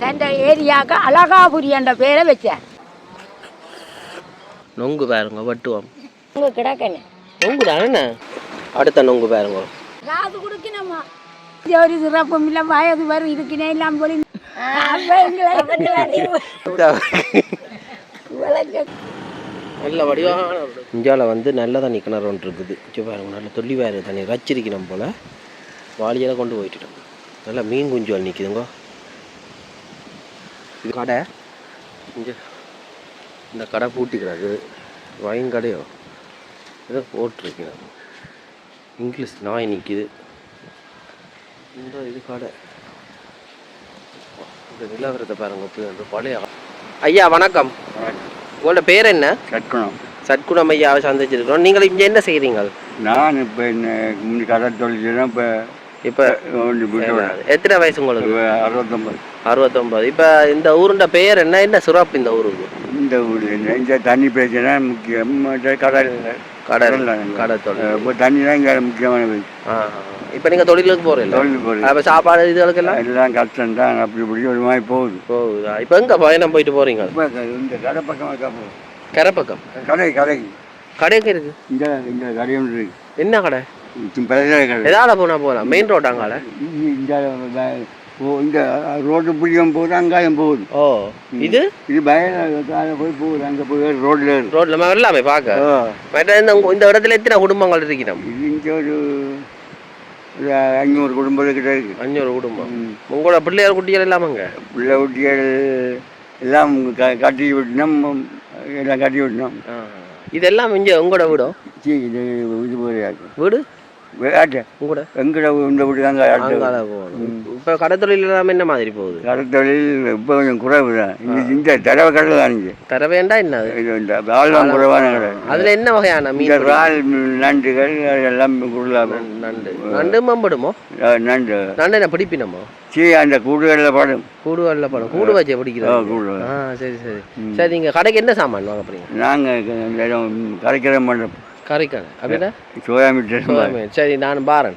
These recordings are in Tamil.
அந்த ஏரியாவுக்கு அழகாபுரி என்ற பேரை வச்சேன். நொங்கு பாருங்க வெட்டுவோம். உங்க கிடக்கண்ணே நொங்கு தானே அடுத்த நொங்கு பாருங்க. காது கொடுக்கணுமா ஒரு சிறப்பும் இல்லை வயது வரும் இருக்குனே இல்லாம போல நல்ல வடிவான இந்தியாவில் வந்து நல்ல தண்ணி கிணறு ஒன்று இருக்குது. பாருங்க நல்ல தொல்லி வேறு தண்ணி ரச்சிருக்கணும் போல் வாளியெல்லாம் கொண்டு போயிட்டோம். நல்லா மீன் குஞ்சுவல் நிற்குதுங்க. இது கடை இங்கே இந்த கடை பூட்டிக்கிறாரு. வைன் கடையோ ஏதோ போட்டிருக்கிறாங்க. இங்கிலீஷ் நாய் நிற்கிது. இந்த இது கடை இந்த நிலவரத்தை பாருங்க. பழைய ஐயா வணக்கம். உங்களோட பேர் என்ன? சட்குணம். சட்குணம் ஐயாவை சந்திச்சிருக்கிறோம். நீங்கள் இங்கே என்ன செய்கிறீங்க? நான் இப்போ என்ன கடை தொழில் இப்போ இப்போ எத்தனை வயசு உங்களுக்கு? 69. 69. இப்போ இந்த ஊருண்ட பெயர் என்ன? என்ன சிறப்பு இந்த ஊருக்கு? இந்த ஊர் இந்த தண்ணி பிரச்சனை முக்கியம். கடல் கடை தொழில். இப்போ தண்ணி தான் இங்கே முக்கியமானது. இப்போ நீங்கள் தொழிலுக்கு போகிறீங்க? தொழிலுக்கு போகிறீங்க. அப்போ சாப்பாடு இதுகளுக்கெல்லாம் எல்லாம் கஷ்டம் தான். அப்படி இப்படி ஒரு மாதிரி போகுதா? இப்போ எங்கே பயணம் போயிட்டு போகிறீங்க? இப்போ இந்த கடை பக்கமாக போகுது. கரை பக்கம் கடைக்கு இருக்கு. இந்த கடை ஒன்று இருக்கு. என்ன கடை? கடை எதால போகலாம்? மெயின் ரோட்டாங்கால இந்த ரோட்டு பிடிக்கும் போது அங்காயம் போகுது. ஓ இது வயல போய் போகுது. அங்கே போய் ரோட்ல எல்லாமே பார்க்க. இந்த இடத்துல எத்தனை குடும்பங்கள் இருக்கிறோம்? இது இங்கே ஒரு 500 குடும்பம் கிட்ட இருக்கு. 500 குடும்பம். உங்களோட பிள்ளையார் குட்டிகள் இல்லாமங்க? பிள்ளை குட்டிகள் எல்லாம் கட்டி விட்டோம். எல்லாம் கட்டி விட்டோம். இதெல்லாம் இங்கே உங்களோட வீடோ? இது வீடு கூட எங்கட இந்த வீடு தாங்க. இப்போ கடை தொழில் எல்லாமே என்ன மாதிரி போகுது? கடை தொழில் இப்போ கொஞ்சம் குறைவு தான். இந்த தடவை கடை தான். இங்கே தரவேண்டா என்ன ஆள்லாம் குறைவான கடை. அதில் என்ன வகையான மீன்? இறால், நண்டுகள் எல்லாம் நண்டு மம்படுமோ? நண்டு என்ன பிடிப்பினமோ? அந்த கூடுகளில் படம். கூடு வச்சு பிடிக்கிறோம். சரி சரி சரி. நீங்கள் கடைக்கு என்ன சாமான் வாங்க போறீங்க? நாங்கள் கரைக்கிற மாட்டோம். கரைக்கடை அப்படின்னா சோயா மீன். சரி நான் பாரன்.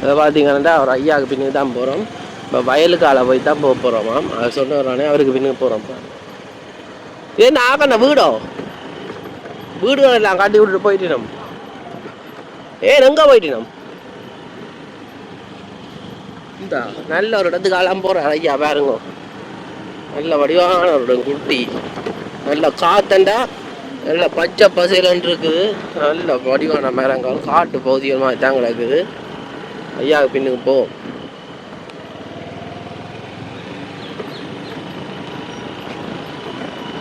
அதை பார்த்தீங்கன்னா ஒரு ஐயாவுக்கு பின்னுக்கு தான் போகிறோம். இப்போ வயலுக்கு ஆளை போய் தான் போக போகிறோமாம். அதை சொன்னவரானே அவருக்கு பின்னுக்கு போகிறோம். ஏன்னா ஆகண்ணா வீடுகள் எல்லாம் காட்டி விட்டுட்டு போயிட்டினோம். எங்கே போயிட்டினோம்? இந்த நல்ல ஒரு இடத்துக்கு ஆளாம் போகிறார் ஐயா பாருங்க. நல்ல வடிவான ஒரு குட்டி. நல்ல காத்தண்டா நல்ல பச்சை பசைலன்னு இருக்குது. நல்ல வடிவான மரங்கள் காட்டு பகுதிகள் மாதிரி தான் கிடக்குது. ஐயாவுக்கு பின்னுக்கு போ.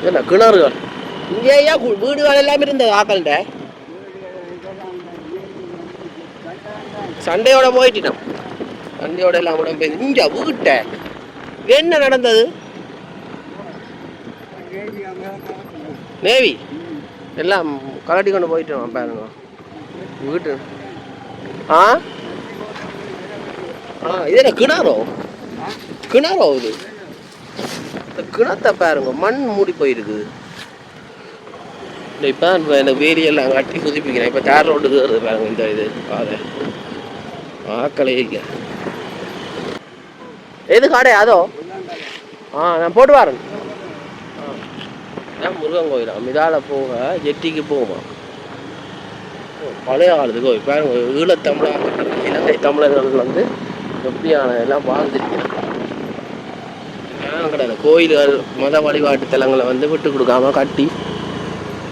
என்ன கிணறுகள் இங்கே ஐயா வீடுகள் எல்லாமே இருந்தது. ஆக்கள்கிட்ட சண்டையோட போயிட்டினோம். சண்டையோட எல்லாம் கூட போய் இங்கே வீட்ட என்ன நடந்தது? நேவி எல்லாம் கலட்டி கொண்டு போயிட்டோம் பாருங்க வீட்டு. இது என்ன கிணறோ இது? கிணத்தை பாருங்க மண் மூடி போயிருக்குது. இப்போ எனக்கு வேலியெல்லாம் கட்டி புதுப்பிக்கிறேன். இப்போ தார் ரோட்டுக்கு வருது பாருங்க. இந்த இது பாதை ஆக்களே இல்லை. எது கடை அதோ? நான் போட்டு வரேன். முருகன் கோயிலா? மிதால போக ஜெட்டிக்கு போகுமா? பழைய காலத்து கோயில் பாருங்க. இலங்கை தமிழர்கள் வந்து எப்படியான எல்லாம் வாழ்ந்துருக்கிறாங்க. கிடையாது கோயில்கள் மத வழிபாட்டு தலங்களை வந்து விட்டு கொடுக்காம கட்டி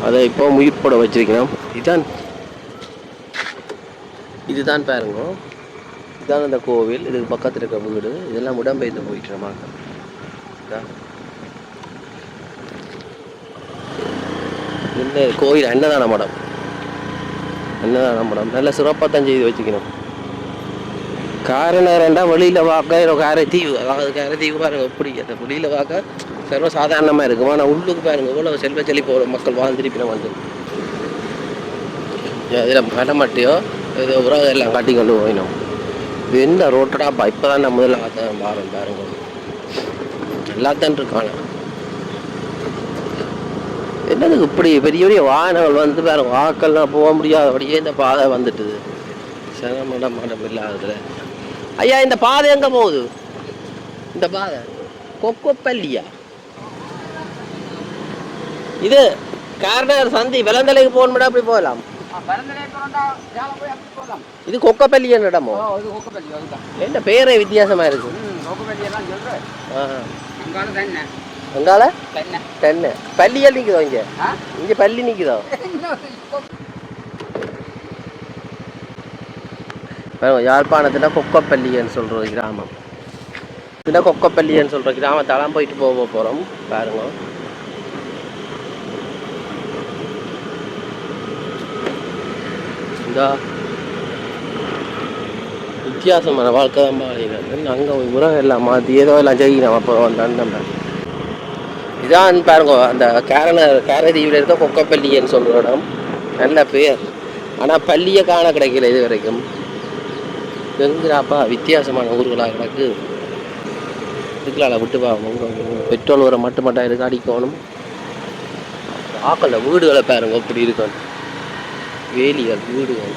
அதை இப்போ உயிர்ப்பட வச்சிருக்கிறோம். இதுதான் பாருங்க. இதுதான் அந்த கோவில். இதுக்கு பக்கத்தில் இருக்க வீடு. இதெல்லாம் இடம்பெயர்ந்து போயிட்டு இதான் என்ன கோயில் அன்னதான மடம். நல்ல சிறப்பாக தான் செய்து வச்சுக்கணும். காரணம் ரெண்டா வெளியில் பார்க்க காரைத்தீவு. அதாவது காரைத்தீவு பாருங்க எப்படி அந்த வெளியில் பார்க்க சர்வ சாதாரணமாக இருக்கும். ஆனால் உள்ளுக்கு பாருங்க இவ்வளோ செல்வ செழிப்போட மக்கள் வாழ்ந்துருப்பின வந்து இதில் மடமட்டையோ ஏதோ உறவு எல்லாம் காட்டி கொண்டு போயினோம். இது என்ன ரோட்டடாப்பா? இப்போ தான் நான் முதல்ல பாருங்க எல்லாத்தான் இருக்கான. என்னதுக்கு இப்படி பெரிய பெரிய வாகனங்கள் வந்து பாருங்க வாக்கள்லாம் போக முடியாதபடியே இந்த பாதை வந்துட்டுது. மடம் இல்லாததுல ஐயா இந்த பாதை எங்கே போகுது? இந்த பாதை கொக்கோப்பள்ளியா? இது கார்னர் சந்தி விலந்தலைக்கு போகணும்னா அப்படி போகலாம். இது கொக்கோப்பள்ளி என்ன இடமோ? என்ன பேரே வித்தியாசமா இருக்கு. அங்கால தென்னை பள்ளியல் நிக்குதோ? இங்க பள்ளி நிக்குதோ? யாழ்ப்பாணத்துல கொக்கோப்பள்ளின்னு சொல்ற ஒரு கிராமம். இதுல கொக்கோப்பள்ளின்னு சொல்ற கிராமத்தாலாம் போயிட்டு போறோம் பாருங்க. இந்த வித்தியாசமான வாழ்க்கை தான் பாருங்க. அங்கே உரம் எல்லாம் மாற்றி ஏதோ எல்லாம் செய்யணும். அப்போ நம்ம இதான் பாருங்க, அந்த கேரதீவில் இருக்க கொக்கோப்பள்ளின்னு சொல்கிற இடம் நல்ல பேர். ஆனால் பள்ளியை காண கிடைக்கல இது வரைக்கும். எங்கிறாப்பா வித்தியாசமான ஊர்களாக கிடக்கு. இதுக்களால் விட்டு பார்க்கணும். பெட்ரோல் உரம் மட்டும் இருக்கு அடிக்கணும். ஆக்கல வீடுகளை பாருங்க இப்படி இருக்கணும். வேலிகள் வீடுகள்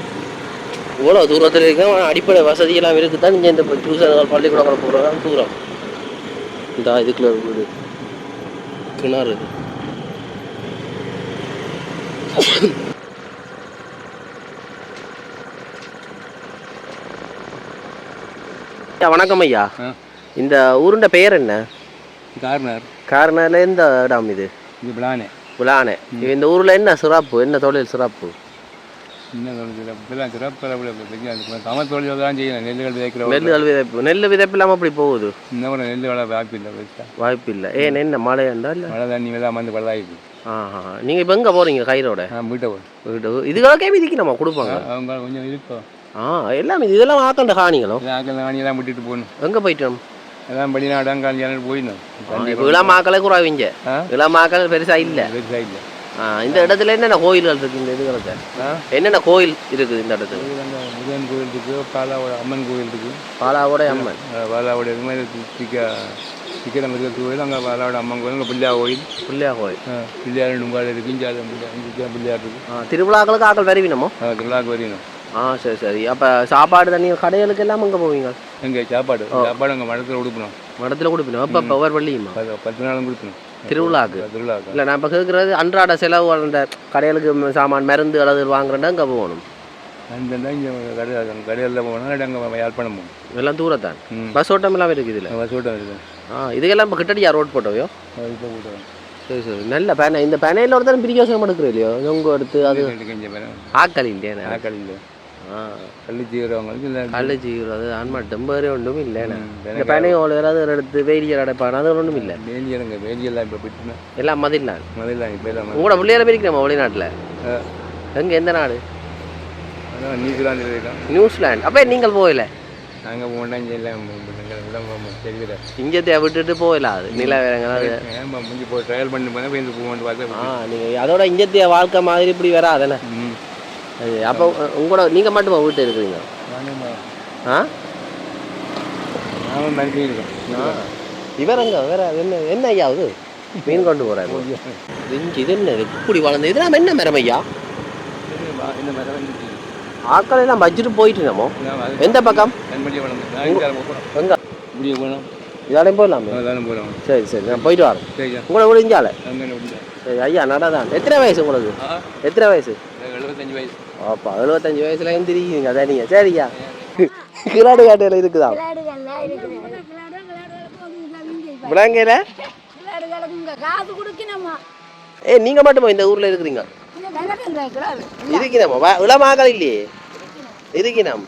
இவ்வளோ தூரத்தில் இருக்கும். அடிப்படை வசதியெல்லாம் இருக்குது தான். நீங்கள் இந்த டியூஷன்கள் பள்ளிக்கூடங்களை போகிறதான் தூரம். இந்த இதுக்குள்ள ஒரு வீடு கிணறு. வணக்கம் ஐயா. இந்த ஊருண்ட பெயர் என்ன? கார்னர்ல எந்த இடம் இது? புலானே. இந்த ஊரில் என்ன சிறப்பு? என்ன தொழில் சிறப்பு? நெல் விதைப்பு இல்லாமல் அப்படி போகுது. வாய்ப்பு இல்லை. ஏன் என்ன மழை நீங்க இப்ப எங்க போறீங்க? கைரோட வீட்டு இதுகளுக்கே விதிக்கணுமா கொடுப்பாங்க? எல்லாம் இதெல்லாம் ஆக்கண்ட காணிகளும் விட்டுட்டு போகணும். எங்க போயிட்டோம்? எல்லாம் வெளிநாடு போயிடணும். இளமாக்களே குறாவிங்க. இளமாக்கள் பெருசா இல்ல. இந்த இடத்துல என்னென்ன கோயில்கள் இருக்கு? இந்த இதுகளுக்கு என்னென்ன கோயில் இருக்குது இந்த இடத்துல? முருகன் கோயில் இருக்கு, பாலாவோட அம்மன் கோயில் இருக்கு. பாலாவோட அம்மன், பாலாவோட சிக்கனம் இருக்கிற கோயில். அங்கே பாலாவோட அம்மன் கோயில், அங்கே பிள்ளையா கோயில். பிள்ளையார் நுங்காடு இருக்கு. பிள்ளையார் இருக்கு. திருவிழாக்களுக்கு ஆக்கள் வருவினமோ? திருவிழாக்கு வரணும். சரி. அப்போ சாப்பாடு தண்ணி கடைகளுக்கு எல்லாம் அங்கே போவீங்க? எங்கே சாப்பாடு அங்கே மடத்தில் கொடுக்கணும். மடத்தில் கொடுக்கணும். அப்போ ஒவ்வொரு பள்ளியுமா? 10 நாளும் கொடுக்கணும் திருவிழாக்கு. இல்லை நான் இப்போ கேட்குறது அன்றாட செலவு. அந்த கடைகளுக்கு சாமான் மருந்து அளவு வாங்குறேன்னா அங்கே போகணும். இங்கே கடையில் போனால் அங்கே யாழ்ப்பாணம் போகணும். எல்லாம் தூரத்தான். பஸ் ஓட்டம் எல்லாம் இருக்குது இதில்? பஸ் ஓட்டம் இருக்குது. இதுக்கெல்லாம் இப்போ கிட்டடியா ரோட் போட்டோயோ? இப்போ போட்டோம். சரி. நல்ல பேனை. இந்த பேனையில் ஒருத்தர் பிரியோசனம் எடுக்கிறோம் இல்லையோ? உங்க எடுத்து அது ஆக்கள் இல்லையா? ஆக்கள் இல்லை. கள்ளு அது ஆன்மா டெம்பரே ஒன்றும் இல்லை. இந்த பேனையோட ஏதாவது எடுத்து வேலியல் அடைப்பான அது ஒன்றும் இல்லை. வேலியெல்லாம் இப்போ போயிட்டு எல்லாம் மதில்லாம் இப்போ எல்லாம் உங்களோட பிள்ளையார பிரிக்கிறோமா வெளிநாட்டில்? எங்கே எந்த நாடு? நியூசிலாந்து. அப்போ நீங்கள் போகல? நாங்கள் போனால் இங்கே எல்லாம் தெரியல. இங்கே விட்டுட்டு போகலாம். அது நில வேறங்க முடிஞ்சு போய் ட்ரையல் பண்ணி போவேன் பார்த்தா. நீங்கள் அதோட இங்கத்திய வாழ்க்கை மாதிரி இப்படி வராதுண்ணே. அப்போ உங்களோட நீங்கள் மட்டுமா வீட்டு இருக்கிறீங்க? இவர் அங்கே வேற என்ன ஐயா அது மீன் கொண்டு போகிறாரு? இது என்ன இப்படி வளர்ந்து? இதெல்லாம் என்ன மரம் ஐயா? ஆக்கள் எல்லாம் வச்சுட்டு போயிட்டு நம்ம எந்த பக்கம்? இதாலையும் போயிடலாமே. சரி நான் போயிட்டு வரேன். உங்களை விழுந்தால சரி ஐயா. நடாதான். எத்தனை வயசு உங்களுக்கு? எத்தனை வயசு? 75 வயசு. அப்பா 75 வயசுல தெரியுங்க அதான் நீங்கள். சரியா கிராடு காட்டையில் இருக்குதா? விளங்கையில நீங்க மட்டுமா இந்த ஊர்ல இருக்கிறீங்க? இருக்கணுமா? இளமாக்கள் இல்லையே இருக்கணும்.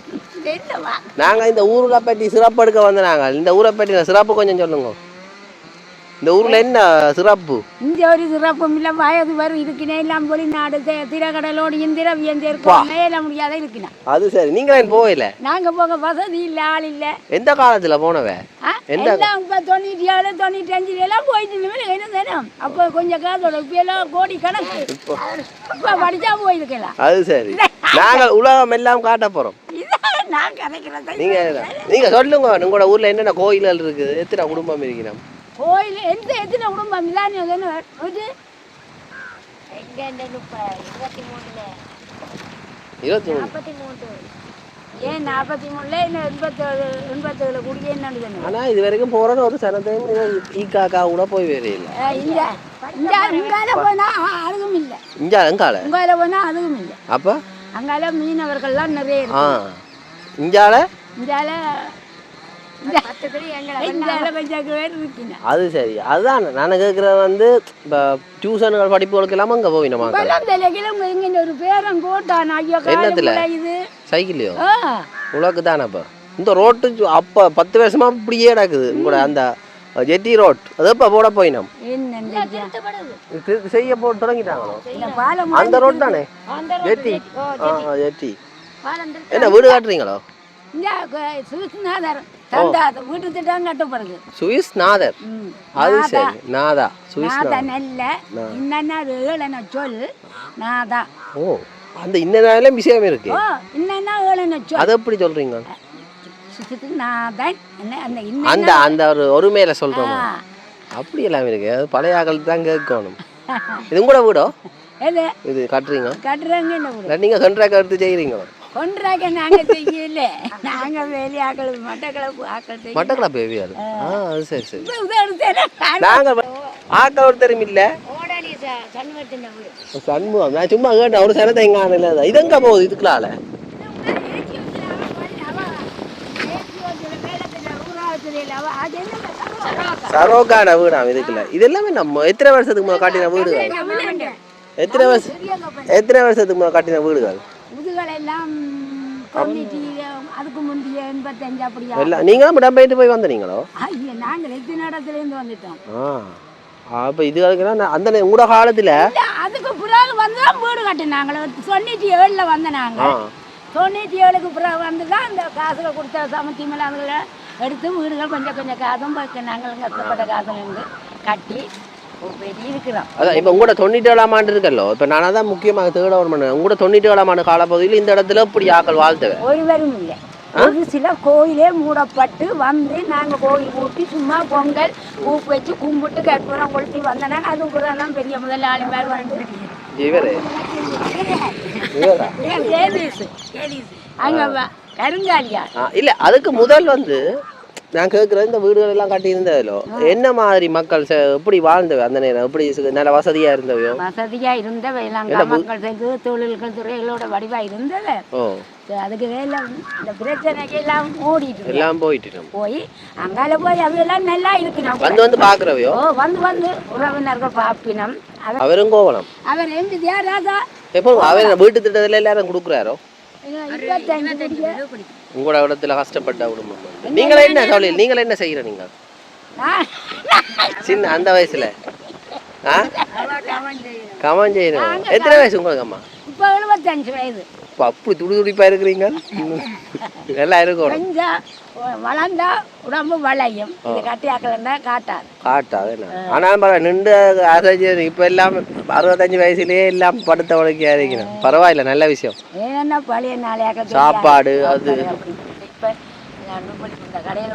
நாங்க இந்த ஊரை பற்றி சிறப்பு எடுக்க வந்த. நாங்கள் இந்த ஊரை பற்றி சிறப்பு கொஞ்சம் சொல்லுங்க. இந்த ஊர்ல என்ன சிறப்பு? இந்த ஒரு சிறப்பும் இல்லை. வயது வரும் இருக்குனே எல்லாம் வெளிநாடு திரக்கடலோடு இந்திர வியந்திருக்க முடியாத இருக்குனா. அது சரி. நீங்களே போகல? நாங்க போக வசதி இல்லை, ஆள் இல்லை. எந்த காலத்துல போனவ? எல்லாம் இப்போ 97 95 எல்லாம் போயிட்டு என்ன தினம். அப்போ கொஞ்சம் காலத்தோட இப்போ எல்லாம் கோடி கணக்கு. இப்போ படிச்சா போயிருக்கலாம். அது சரி. நாங்கள் உலகம் எல்லாம் காட்ட போறோம். நீங்க சொல்லுங்க. உங்களோட ஊர்ல என்னென்ன கோயில்கள் இருக்குது? எத்தனை குடும்பம் இருக்கிறோம்? கோயில் எத்தனை குடும்பம்? 23 ஏன் 43 இன்னும் 87 குடியே என்னன்னு ஆனா இது வரைக்கும் போறோன்னு ஒரு சனத்தையும் ஈக்காக்கா கூட போய் வேற இல்லை இங்கால போனா அதுவும் இல்லை எங்கால போனா அதுவும் இல்லை அப்ப அங்கால மீனவர்கள்லாம் நிறைய இருக்கு இஞ்சால அது சரி அதுதான் நான் கேட்கறது வந்து இப்போ டியூஷன்கள் படிப்புகளுக்கு எல்லாம் அங்கே போயினோமா ஒரு பேரம் போட்டான் என்னத்துல சைக்கிள்லையோ உனக்கு தானே அப்போ இந்த ரோட்டு அப்போ 10 வருஷமா இப்படியே நடக்குது கூட அந்த ஜெட்டி ரோட் அது இப்போ போட போயினோம் செய்ய போட்டு தொடங்கிட்டாங்களோ அந்த ரோட் தானே ஜெட்டி ஜெட்டி என்ன வீடு காட்டுறீங்களோ வீட்டு திட்டம் கட்டப்படுது சுவிஸ் நாதர் அது சரி நாதா சுவிஸ் நல்ல இன்ன சொல் நாதா ஓ அந்த இன்ன விஷயம் இருக்கு இன்ன சொல் அது எப்படி சொல்றீங்க நாதன் அந்த அந்த ஒரு மேல சொல்றோம் அப்படி எல்லாம் இருக்கு அது பழைய ஆக்கள் தான் கேட்கணும் இது கூட வீடோ இது கட்டுறீங்க நீங்க கண்ட்ராக்ட் எடுத்து செய்யறீங்களோ கொன்றாக்க நாங்க செய்யல நாங்க வேலையாக்கள் மட்டக்களப்பு வேவியாரு அது சரி சரி நாங்க ஆக்கள் ஒருத்தரும் இல்ல சண்முகம் நான் சும்மா கேட்டேன் ஒரு சனத்தை எங்க ஆனல இது எங்க போகுது இதுக்குள்ளால சரோகான வீடாம் இதுக்குள்ள இது எல்லாமே நம்ம எத்தனை வருஷத்துக்கு முன்னாடி காட்டின வீடுகள் எத்தனை வருஷத்துக்கு முன்னாடி காட்டின வீடுகள் முதுகளெல்லாம் அதுக்கு முந்தைய 85 அப்படியா நீங்களும் இடம்பெயர்ந்து போய் வந்தீங்களோ ஐயா நாங்கள் எத்தனை இடத்துலேருந்து வந்துட்டோம் அப்போ இது அந்த உங்களோட காலத்தில் அதுக்கு பிறகு வந்து தான் வீடு கட்டினாங்களோ 97 வந்த நாங்கள் 97க்கு பிறகு வந்து தான் அந்த காசுகள் கொடுத்த சமத்தி மேலே அதில் எடுத்து வீடுகள் கொஞ்சம் காசும் நாங்கள் கஷ்டப்பட்ட காசுலேருந்து கட்டி அதான் இப்போ உங்களோட 97ஆம் ஆண்டு இருக்கல்லோ இப்போ நானாக தான் முக்கியமாக தேட ஒரு மணி உங்களோட 97ஆம் ஆண்டு காலப்பகுதியில் இந்த இடத்துல இப்படி ஆக்கள் வாழ்த்துவே ஒருவரும் இல்லை ஒரு சில கோயிலே மூடப்பட்டு வந்து நாங்கள் கோயில் கூட்டி சும்மா பொங்கல் பூப்பு வச்சு கும்பிட்டு கற்பூரம் கொளுத்தி வந்தோன்னா அது கூட தான் பெரிய முதலாளி மாதிரி வந்து அங்கே கருங்காலியா இல்லை அதுக்கு முதல் வந்து நான் கேட்குறது இந்த வீடுகள் எல்லாம் கட்டியிருந்ததிலோ என்ன மாதிரி மக்கள் எப்படி வாழ்ந்தவை அந்த நேரம் எப்படி நல்ல வசதியா இருந்தவையோ வசதியா இருந்தவை எல்லாம் மக்கள் செய்து தொழில்கள் துறைகளோட வடிவா இருந்தது அதுக்கு வேலை இந்த பிரச்சனைக்கு எல்லாம் ஓடிட்டு எல்லாம் போயிட்டு போய் அங்கால போய் அவையெல்லாம் நல்லா இருக்கணும் வந்து பாக்குறவையோ வந்து உறவினர்கள் பாப்பினம் அவரும் கோவலம் அவர் எங்க ராஜா எப்போ அவர் வீட்டு திட்டத்துல எல்லாரும் கொடுக்குறாரோ உங்களோட இடத்துல கஷ்டப்பட்ட குடும்பம் நீங்களே என்ன தொழில் நீங்களே என்ன செய்யற நீங்க சின்ன அந்த வயசுல கமான் செய்யணும் எத்தனை வயசு உங்களுக்கு அம்மா இப்போ 75 வயது அப்படி துடிதுடிப்பா இருக்கிறீங்க எல்லாம் இருக்கும் கொஞ்சம் வளர்ந்தா உடம்பு வளையும் இது கட்டியாக்கலன்னா காட்டாது ஆனாலும் பரவாயில்ல நின்று அசைஞ்சு இப்போ எல்லாம் 65 வயசுலயே எல்லாம் படுத்த உழைக்க இருக்கணும் பரவாயில்ல நல்ல விஷயம் ஏன்னா பழைய நாளையாக சாப்பாடு அது கடையில்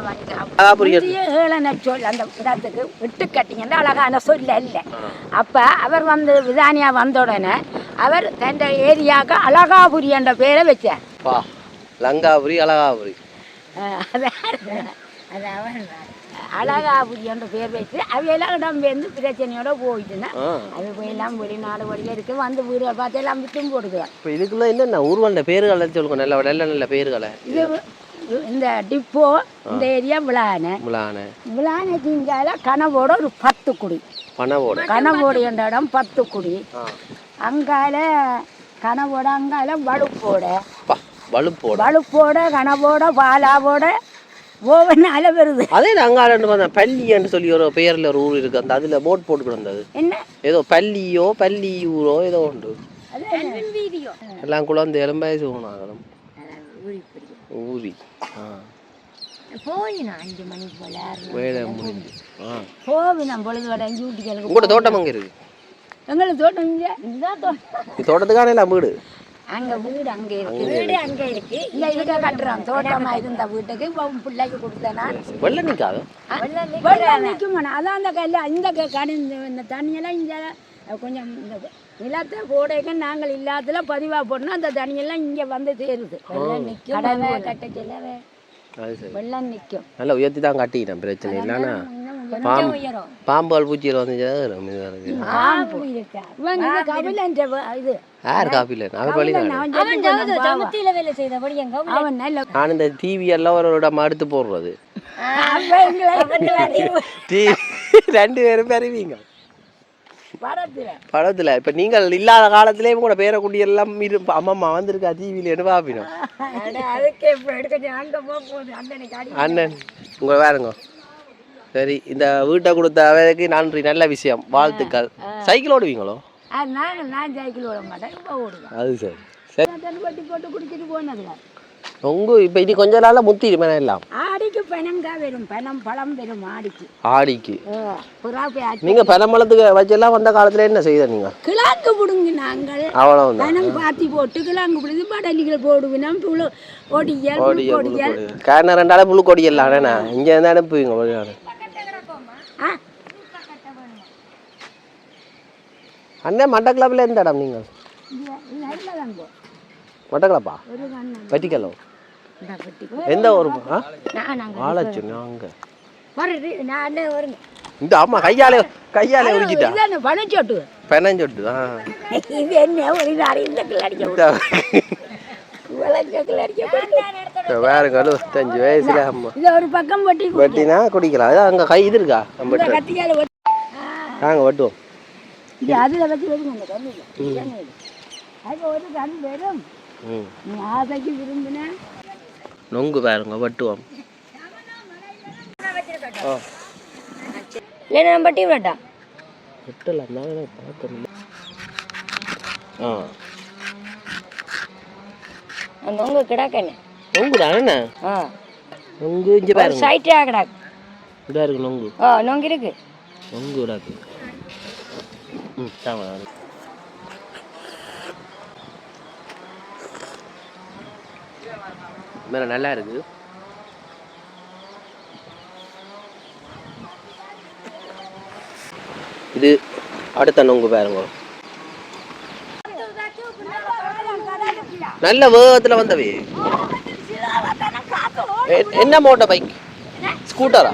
சொல் அந்த இடத்துக்கு விட்டு கட்டிங்கன்னா அழகான சொல்ல இல்லை அப்போ அவர் வந்து விதானியா வந்த உடனே அவர் தன் ஏரியாவுக்கு அழகாபுரி என்ற பேரை வச்சார் லங்காபுரி அழகாபுரி அது அவர் அழகாபுரி என்ற பேர் வச்சு அவையெல்லாம் இடம்பெயர்ந்து பிரச்சனையோட போயிட்டுன்னா அது போயெல்லாம் வெளிநாடு வழியாக இருக்கு வந்து வீடுகள் பார்த்து எல்லாம் விட்டும் போடுதுவாங்க இப்போ இதுக்குள்ள என்னென்ன ஊர்வல பேர்களை சொல்லுங்க நல்ல நல்ல பேர்களை இது இந்த டிப்போ இந்த ஏரியா விளானைக்கு இங்கால கனவோட ஒரு 10 குடி கனவோடு என்ற இடம் 10 குடி அங்கால கனவோட அங்கால வலுப்போட கனவோட பாலாவோட ஓவனால வருது அதே அங்கால பள்ளி என்று சொல்லி ஒரு பெயர்ல ஒரு ஊர் இருக்கு அந்த அதுல போட் போட்டு கிடந்தது என்ன ஏதோ பள்ளியூரோ ஏதோ உண்டு எல்லாம் குழந்தை எலும்பாயசு போனாலும் ஊரி போயினா 5 மணிக்கு போல வேலை முடிஞ்சு போவினா பொழுது வர 5 வீட்டுக்கு உங்களோட தோட்டம் அங்கே இருக்கு எங்களுக்கு தோட்டம் இங்கே இதுதான் தோட்டம் தோட்டத்துக்கான எல்லாம் வீடு அங்கே வீடு அங்கே இருக்கு இல்லை இதுக்காக கட்டுறோம் தோட்டமாக இருந்த வீட்டுக்கு பிள்ளைக்கு கொடுத்தேன்னா வெள்ளம் நிற்காது வெள்ளம் நிற்கும் அதான் அந்த கல்ல இந்த கடை இந்த தண்ணியெல்லாம் இந்த கொஞ்சம் இந்த நிலத்தை போடைக்க நாங்கள் இல்லாததுல பதிவாக போட்டோம்னா அந்த தண்ணியெல்லாம் இங்கே வந்து சேருது கடவை கட்ட செல்லவே வெள்ளம் நிற்கும் நல்லா உயர்த்தி தான் கட்டிக்கிட்டேன் பிரச்சனை இல்லைன்னா பாம்புகள் பூச்சியில் வந்து யார் காப்பில நான் இந்த டிவி எல்லாம் ஒரு மடுத்து போடுறது 2 பேரும் பெறுவீங்க படத்துல இப்ப நீங்கள் இல்லாத காலத்திலேயும் கூட பேர குட்டி எல்லாம் அம்மா வந்திருக்கா டிவியில பாப்பினோம் அண்ணன் உங்க வேறுங்க சரி இந்த வீட்டை கொடுத்த வேலைக்கு நன்றி நல்ல விஷயம் வாழ்த்துக்கள் சைக்கிள் ஓடுவீங்களோ நான் சைக்கிள் ஓட மாட்டேன் அது சரி சரி வட்டி போட்டு குடிச்சிட்டு போனதுல உங்க இப்ப இனி கொஞ்ச நாள்ல முத்திடுமே எல்லாம் ஆடிக்கு பனம்கா வரும் பனம் பழம் வரும் ஆடிக்கு நீங்க பனம்பழத்துக்கு வச்செல்லாம் வந்த காலத்துல என்ன செய்த நீங்க கிழங்கு புடுங்க நாங்கள் அவ்வளவு பனம் பாத்தி போட்டு கிழங்கு புடுங்க படலிகள் போடுவினோம் புழு கொடியல் காரணம் 2 நாள் புழு கொடியல் இங்க இருந்து அனுப்புவீங்க அண்ணே மட்டக்களப்பில் எந்த இடம் நீங்கள் மட்டக்களப்பா வெட்டிக்கலோ எந்த ஊர் ஆலச்சு அங்கே இந்த அம்மா கையாலே உரிச்சிட்டா பனஞ்சொட்டு பெனஞ்சொட்டு இது என்ன ஒரு வேறுங்க 25 வயசுல அம்மா ஒரு பக்கம் வெட்டினா குடிக்கலாம் அதான் அங்கே கை இது இருக்கா நாங்கள் வெட்டுவோம் அதில் வச்சு வருங்க அந்த கண்ணில் அது ஒரு கண் வரும் நீ ஆசைக்கு விரும்பின நொங்கு பாருங்க வெட்டுவோம் இல்லைன்னா நம்ம டீம் வெட்டா வெட்டலாம் பார்க்கணும் அந்த நொங்கு கிடாக்கண்ணே நொங்கு தானே நொங்கு இங்கே பாருங்க சைட்டா கிடாக்கு இதாக இருக்கு நொங்கு நொங்கு இருக்கு நொங்கு கிடாக்கு மேலே நல்லா இருக்கு இது அடுத்த நொங்கு பாருங்க நல்ல வேகத்தில் வந்தவே என்ன மோட்டர் பைக் ஸ்கூட்டரா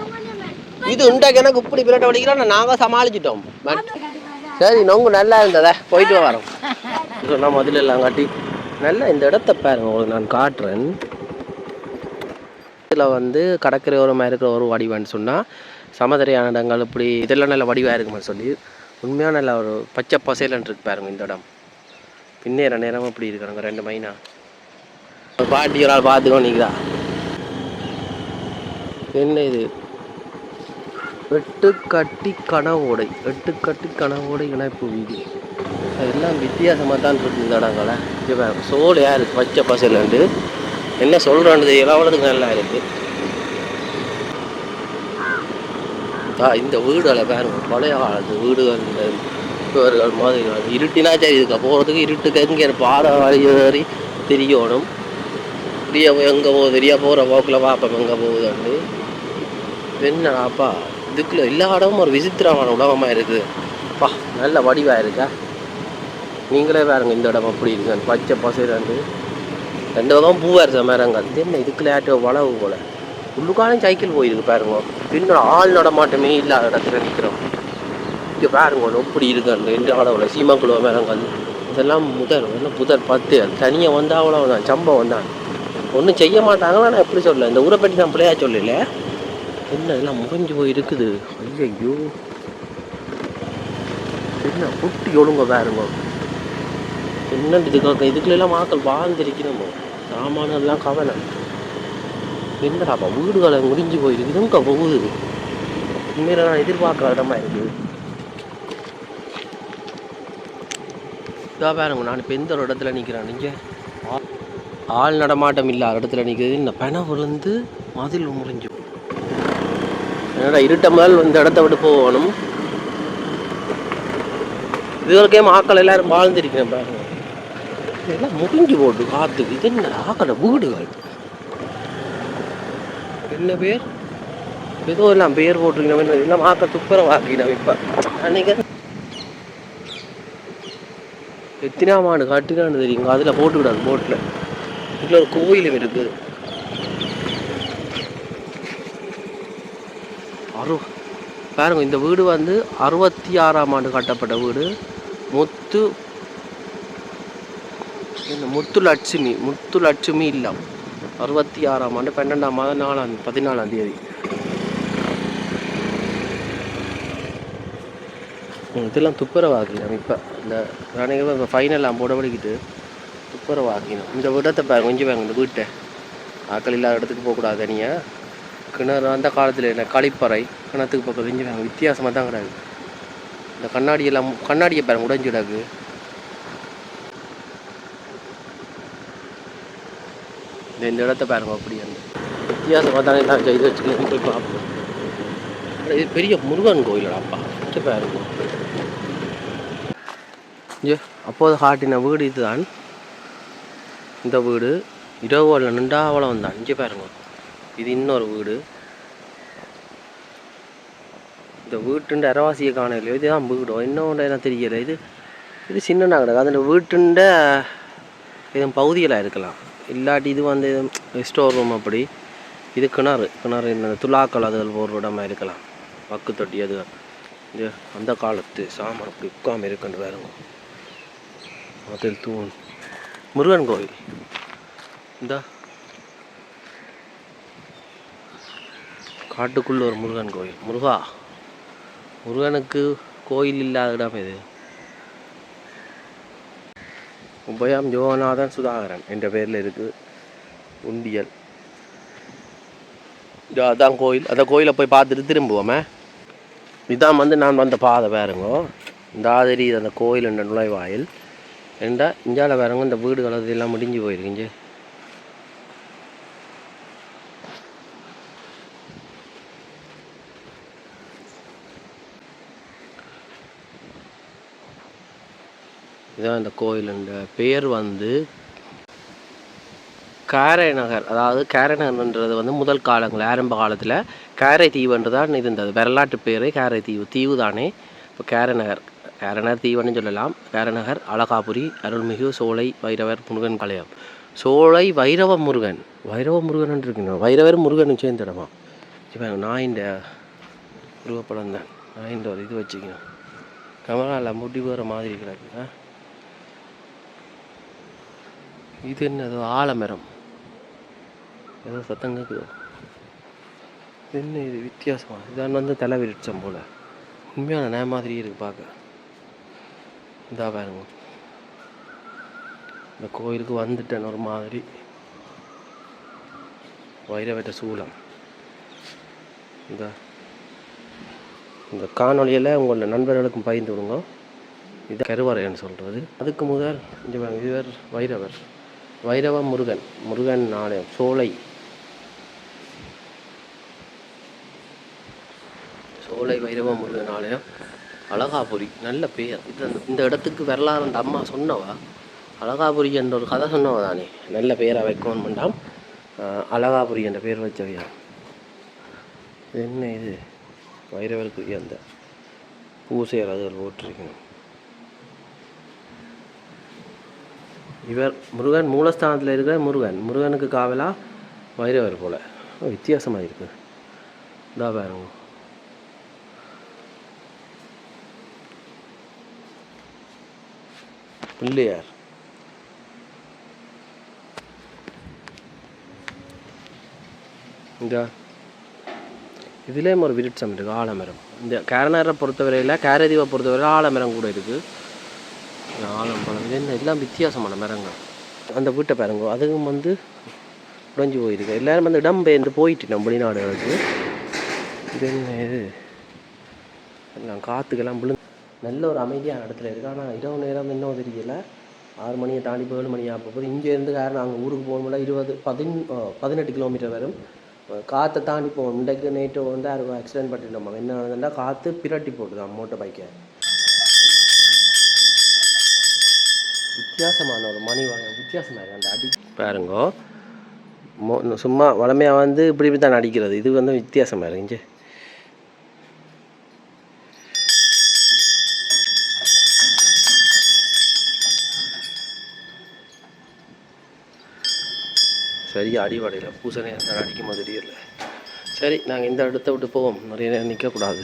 இது உண்டாக்கு எனக்கு இப்படி பிரட்டை வடிக்கிறோம் நாங்கள் சமாளிச்சிட்டோம் சரி நொங்கு நல்லா இருந்ததா போயிட்டு வரோம் சொன்னால் முதல்ல எல்லாம் காட்டி நல்லா இந்த இடத்த பாருங்க உங்களுக்கு நான் காட்டுறேன் இதில் வந்து கடற்கரையோரமாக இருக்கிற ஒரு வடிவான்னு சொன்னால் சமதரையான இடங்கள் இப்படி இதெல்லாம் நல்ல வடிவாக இருக்குமான்னு சொல்லி உண்மையாக நல்ல ஒரு பச்சை பசைலன்னு இருக்கு பாருங்க இந்த இடம் பின்னேற நேரம் இப்படி இருக்கிறாங்க 2 மைனா பாட்டி ஒரு ஆள் பார்த்துக்கோ நீங்களா என்ன இது 8 கட்டி கனவோடை இணைப்பு வீடு அதெல்லாம் வித்தியாசமாக தான் இருக்குது இந்த இடங்களை இப்போ சோலையாக இருக்குது பச்சை பசைலண்டு என்ன சொல்கிறான்னு எவ்வளோதுக்கு நல்லா இருக்குது இந்த வீடுகளை பாருங்க பழைய காலத்து வீடுகள் இந்த இவர்கள் மாதிரி இருட்டினா சரி இதுக்கு போகிறதுக்கு இருட்டுக்கு எங்கே பாறை வழி தெரியணும் எங்கே போகுது தெரியா போகிற போக்கில் பார்ப்போம் எங்கே போகுதுன்னு என்னடாப்பா இதுக்குள்ள எல்லா இடமும் ஒரு விசித்திரமான உலகமாக இருக்குது பா நல்ல வடிவாக இருக்கா நீங்களே பாருங்க இந்த இடம் அப்படி இருக்குன்னு பச்சை பசைலண்டு 2 பக்கம் பூவாக இருக்க மரங்கள் என்ன இதுக்குள்ள ஆட்டோ வளவு போல் உள்ளுக்காலும் சைக்கிள் போயிருக்கு பாருங்க பின்னோட ஆள் நடமாட்டமே இல்லாத இடத்துல நிற்கிறோம் இங்கே பாருங்க எப்படி இருக்காங்க 2 அளவில் சீமாக்குழுவ மரங்கள் இதெல்லாம் புதர் 10 தனியாக வந்தால் அவ்வளோதான் சம்பவம் தான் ஒன்றும் செய்ய மாட்டாங்களா நான் எப்படி சொல்ல இந்த ஊரை பற்றி நான் பிள்ளையா சொல்லல என்ன எல்லாம் முறிஞ்சு போய் இருக்குது ஐயோ என்ன குட்டி ஒழுங்க பாருங்க என்ன இதுக்குள்ளெல்லாம் மக்கள் வாழ்ந்துருக்கணுமோ சாமானெல்லாம் கவலை என்னடாப்பா வீடுகளை முடிஞ்சு போயிருக்கு இதுங்க போகுது உண்மையில நான் எதிர்பார்க்குற இடமா இருக்குது இதாக பாருங்க நான் இப்போ எந்த ஒரு இடத்துல நிற்கிறேன் நீங்கள் ஆள் நடமாட்டம் இல்லாத இடத்துல நிற்கிறது இந்த பெண விழுந்து மதில் முறிஞ்சு என்னடா இருட்ட முதல் இந்த இடத்த விட்டு போகணும் இதுவரைக்கே ஆக்கள் எல்லாரும் வாழ்ந்துருக்கேன் பாருங்க இதெல்லாம் முறிஞ்சு போட்டு காத்துக்கு இது என்ன ஆக்கள வீடுகள் என்ன பேர் ஏதோ எல்லாம் பேர் போட்டிருக்கணும் எல்லாம் ஆக்கள் துப்புரவாக்கினோம் இப்போ அன்னைக்கு எத்தனாம் ஆண்டு கட்டினான்னு தெரியுங்க. அதில் போட்டுக்கிடாது போட்டில். இதில் ஒரு கோயிலும் இருக்குது. பாருங்க, இந்த வீடு வந்து 66ஆம் ஆண்டு கட்டப்பட்ட வீடு. முத்துலட்சுமி இல்லம் 66ஆம் ஆண்டு 12ஆம் மாதம் 14ஆம் தேதி. இதெல்லாம் துப்புரவாக்கினோம். இப்போ இந்த ராணிகள் இப்போ ஃபைனல்லாம் போட வலிக்கிட்டு துப்புரவாக்கினோம். இந்த விடத்தை பாருங்க, கொஞ்சம் பாருங்க. இந்த வீட்டை ஆக்கள் இல்லாத இடத்துக்கு போகக்கூடாது. தனியாக கிணறு அந்த காலத்தில் என்ன கழிப்பறை கிணத்துக்கு பக்கம் கொஞ்சம் பாருங்க, வித்தியாசமாக தான் கிடாது. இந்த கண்ணாடியை பாருங்க உடைஞ்சு கிடாது. இந்த இடத்த பாருங்க, அப்படி அந்த வித்தியாசமாக தானே நான் இது வச்சுக்கலாம். போய் பார்ப்போம். இது பெரிய முருகன் கோயிலாப்பா. பாருங்க, அப்போது காட்டின வீடு இதுதான். இந்த வீடு இரவுல நின்றாவளம் தான். இங்கே பாருங்க, இது இன்னொரு வீடு. இந்த வீட்டுண்ட அரவாசியை காணலையோ, இதுதான் வீடோ இன்னொன்று எனக்கு தெரியலை. இது சின்ன கிடக்கு. அதில் வீட்டுண்ட எதுவும் பகுதிகளாக இருக்கலாம். இல்லாட்டி இது வந்து ஸ்டோர் ரூம். அப்படி இது கிணறு இந்த துலாக்கள் அதுகள் போடுற இடமா இருக்கலாம். பக்கு தொட்டி அது இது அந்த காலத்து சாமான் அப்படி உட்காம இருக்குன்னு பாருங்க. அதில் தூண் முருகன் கோயில். இந்த காட்டுக்குள்ள ஒரு முருகன் கோயில். முருகனுக்கு கோயில் இல்லாத இடம் இது. உபயம் ஜோகநாதன் சுதாகரன் என்ற பேரில் இருக்குது உண்டியல். அதான் கோயில். அந்த கோயிலை போய் பார்த்துட்டு திரும்புவோமே. இதான் வந்து நான் வந்த பாதை பாருங்க. இந்த ஆதரி அந்த கோயில் என்ற நுழைவாயில் ஏண்டா இஞ்சால பாருங்க. இந்த வீடுகள் அதெல்லாம் முடிஞ்சு போயிருக்குங்க. இதான் இந்த கோயிலுண்ட பேர் வந்து காரைநகர். அதாவது காரைநகர்ன்றது வந்து முதல் காலங்கள் ஆரம்ப காலத்தில் காரை தீவுன்று தான் இருந்தது. வரலாற்று பேர் காரை தீவு தானே. இப்போ காரைநகர் தீவுன்னு சொல்லலாம். காரைநகர், அழகாபுரி, அருள்மிகு சோலை வைரவர் முருகன் கலையம். சோலை வைரவ முருகன் இருக்கணும். வைரவர் முருகன் சேர்ந்த இடமா. இப்போ நாயின்ற உருவப்படம் தான். நாயின்ற ஒரு இது வச்சுக்கணும். கமலாவில் முடி போகிற மாதிரி கிடக்குங்க. இது என்னது ஆலமரம். ஏதோ சத்தம் கேட்குதோ. என்ன இது வித்தியாசமாக. இதான் வந்து தலை விரிச்சம் போல். உண்மையான நே மாதிரி இருக்குது பார்க்க. இதா பாருங்க, இந்த கோயிலுக்கு வந்துட்டேன் ஒரு மாதிரி. வைரவட்ட சூலம். இந்த காணொலியில் உங்களோட நண்பர்களுக்கும் பகிர்ந்து விடுங்க. இது கருவறைன்னு சொல்கிறது. அதுக்கு முதல் இதுவர் வைரவ முருகன் ஆலயம். சோலை வைரவ முருகன் ஆலயம், அழகாபுரி. நல்ல பெயர். இந்த இடத்துக்கு வரலாறு அந்த அம்மா சொன்னவா. அழகாபுரி என்ற ஒரு கதை சொன்னவா தானே. நல்ல பெயரை வைக்கணும் வேண்டாம். அழகாபுரி என்ற பெயர் வச்சவையா. என்ன இது வைரவருக்கு அந்த பூசையர் அதுகள் போட்டிருக்கணும். இவர் முருகன் மூலஸ்தானத்தில் இருக்கிற முருகனுக்கு காவலா வைரவர் போல். வித்தியாசமாக இருக்குது. இதா பாருங்க, பிள்ளையார். இந்த இதுலேயும் ஒரு விருட்சம் இருக்குது, ஆலமரம். இந்த காரைநகரை பொறுத்தவரையில், காரைதீவை பொறுத்தவரையில் ஆலமரம் கூட இருக்குது. ஆலம்பழம் இது என்ன எல்லாம் வித்தியாசமான மரங்கள். அந்த வீட்டை பாருங்க, அதுவும் வந்து உடைஞ்சு போயிருக்கு. எல்லோரும் வந்து இடம் பெயர்ந்து போயிட்டு நம்ம வெளிநாடுகளுக்கு. இது என்ன இது எல்லாம் காற்றுக்கெல்லாம் விழுந்து நல்ல ஒரு அமைதியான இடத்துல இருக்குது. ஆனால் இரவு நேரம் இன்னும் தெரியலை. 6 மணியை தாண்டி 7 மணி ஆகும்போது இங்கேருந்து காரணம் அங்கே ஊருக்கு போகணும்ல 18 கிலோமீட்டர் வரும். காற்றை தாண்டி போகணும். இன்றைக்கு நேற்று வந்து யாரும் ஆக்சிடென்ட் பண்ணிட்டோம். என்ன ஆகுதுன்னா காற்று பிரட்டி போட்டுதான் மோட்டர் பைக்கை. வித்தியாசமான ஒரு வித்தியாசமாக இருக்குது அந்த அடி பாருங்கோ. சும்மா வளமையாக வந்து இப்படி தான் அடிக்கிறது. இது வந்து வித்தியாசமாக இருக்குங்க. சரியா அடிவடையில் பூசணி அடிக்கும் போது தெரியல. சரி நாங்கள் இந்த இடத்த விட்டு போவோம், நிறைய நேரம் நிற்கக்கூடாது,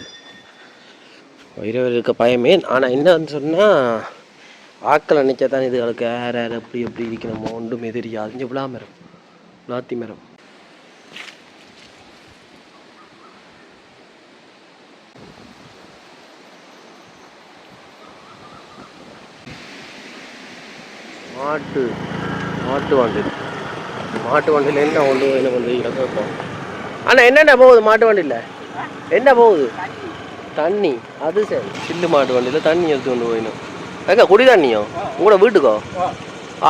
வைரவர் இருக்க பயமே. ஆனால் என்னன்னு சொன்னால் ஆக்களை நினைச்சா தான் இதுகளுக்கு யார் யார் எப்படி எப்படி இருக்கணுமோ ஒன்றுமே தெரியாது. இங்கே விழா மரம், விளாத்தி மரம். மாட்டு வண்டியில் என்ன ஒன்று என்ன பண்ணுறீங்க கேட்போம். அண்ணா என்னென்ன போகுது மாட்டு வண்டியில்? என்ன போகுது? தண்ணி. அது சரி, சில்லு மாட்டு வண்டியில் தண்ணி எடுத்து கொண்டு போயிடும். ஏக்கா குடி தண்ணியோ உங்களோட வீட்டுக்கோ?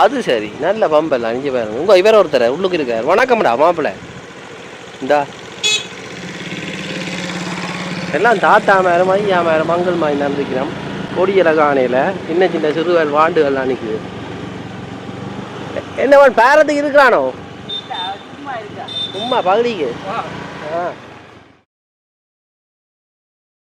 அது சரி, நல்ல பம்பெல்லாம் அஞ்சு பேருங்க. உங்கள் இவர ஒருத்தர் உள்ளுக்கு இருக்கார். வணக்கம்டா மாப்பிள்ளை. இந்தா எல்லாம் தாத்தா மேரம் ஐயா மேரம் மங்கள் மாதிரி நடந்துக்கிறோம். கொடியில காணையில் சின்ன சின்ன சிறுவல் வாண்டுகள்லாம் நிற்குது. என்னவன் பேரத்துக்கு இருக்கிறானோ? சும்மா பகுதிக்கு.